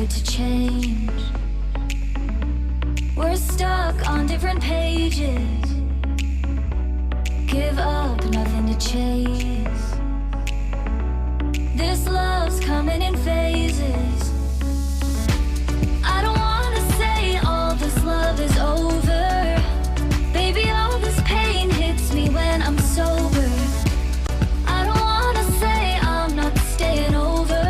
started to change. We're stuck on different pages. Give up, nothing to chase. This love's coming in phases. I don't wanna say all this love is over. Baby, all this pain hits me when I'm sober. I don't wanna say I'm not staying over,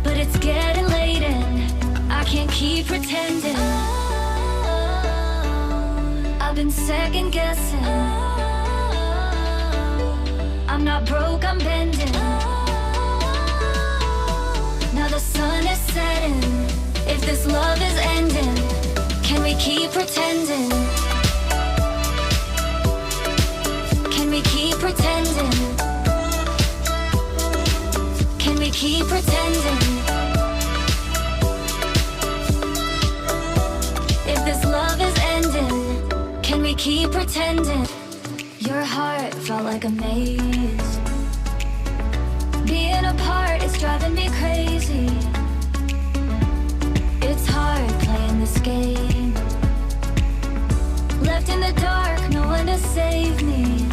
but it's getting late and I can't keep pretending. I've been second guessing. I'm not broke, I'm bending. Now the sun is setting. If this love is ending, can we keep pretending? Can we keep pretending? Can we keep pretending? If this love is ending, can we keep pretending? Your heart felt like a maze. Being apart is driving me crazy. It's hard playing this game. Left in the dark, no one to save me.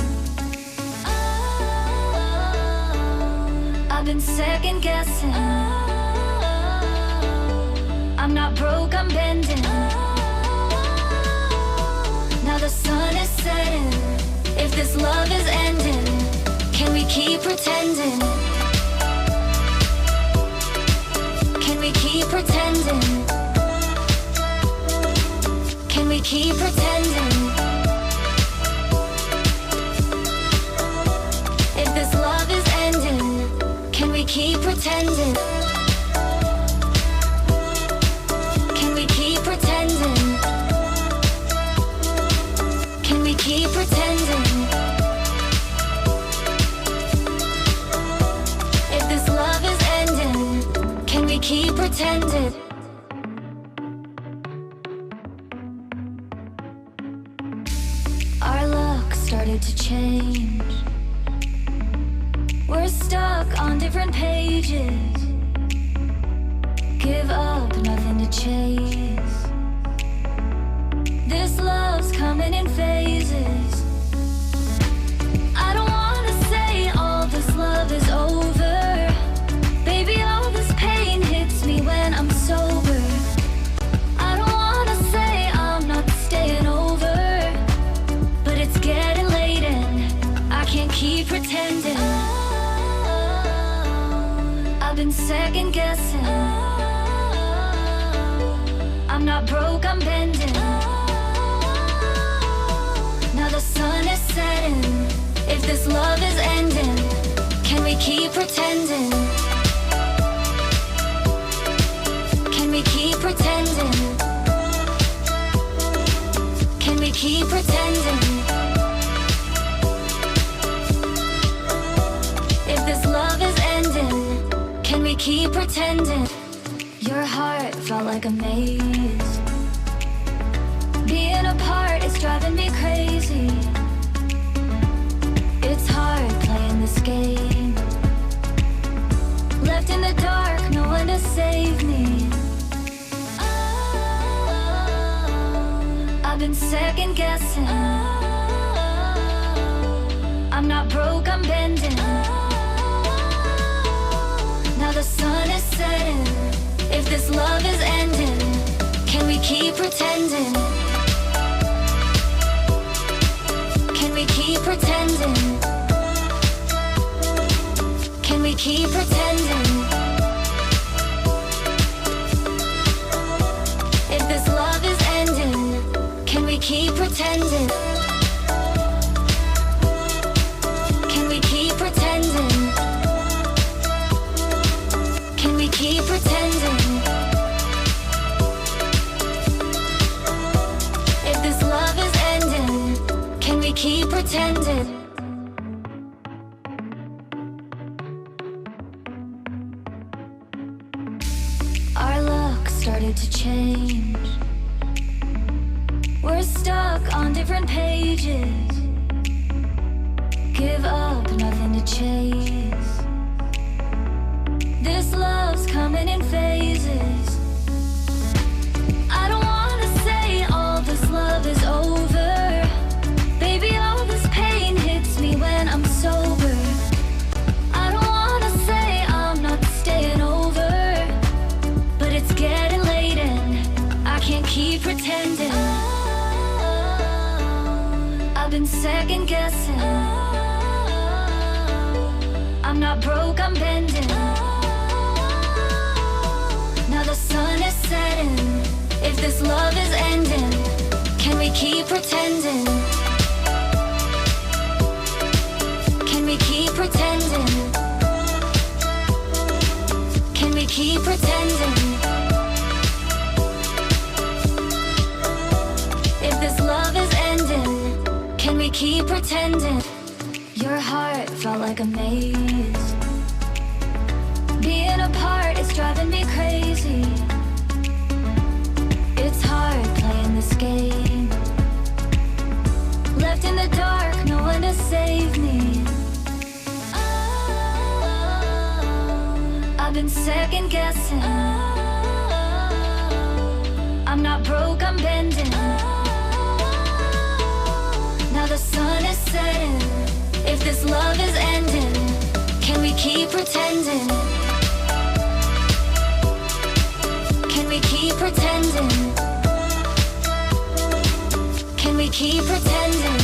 I've been second guessing. I'm not broke, I'm bending. Now the sun is setting. If this love is ending, can we keep pretending? Can we keep pretending? Can we keep pretending? If this love is ending, can we keep pretending? Can we keep pretending? Can we keep pretending? If this love is ending, can we keep pretending? Our luck started to change. We're stuck on different pages. Give up, nothing to chase. This love's coming in phases. I don't wanna say all this love is over. Baby, all this pain hits me when I'm sober. I don't wanna say I'm not staying over, but it's getting late and I can't keep pretending. I've been second guessing. I'm not broke, I'm bending. Now the sun is setting. If this love is ending, can we keep pretending? Can we keep pretending? Can we keep pretending? If this love is ending, can we keep pretending? Your heart felt like a maze. Being apart is driving me crazy. It's hard playing this game. Left in the dark, no one to save me. I've been second guessing. I'm not broke, I'm bending. Now the sun is setting. If this love is ending, can we keep pretending? Can we keep pretending? Can we keep pretending? If this love is ending, can we keep pretending? Can we keep pretending? Can we keep pretending? If this love is ending, can we keep pretending? Our luck started to change. We're stuck on different pages. Give up, nothing to chase. This love's coming in phases. been second guessing. I'm not broke, I'm bending. Now the sun is setting. If this love is ending, can we keep pretending? Can we keep pretending? Can we keep pretending? If this love is ending, can we keep pretending? Your heart felt like a maze. Being apart is driving me crazy. It's hard playing this game. Left in the dark, no one to save me. I've been second guessing. I'm not broke, I'm bending. Now the sun is setting. If this love is ending, can we keep pretending? Can we keep pretending? Can we keep pretending?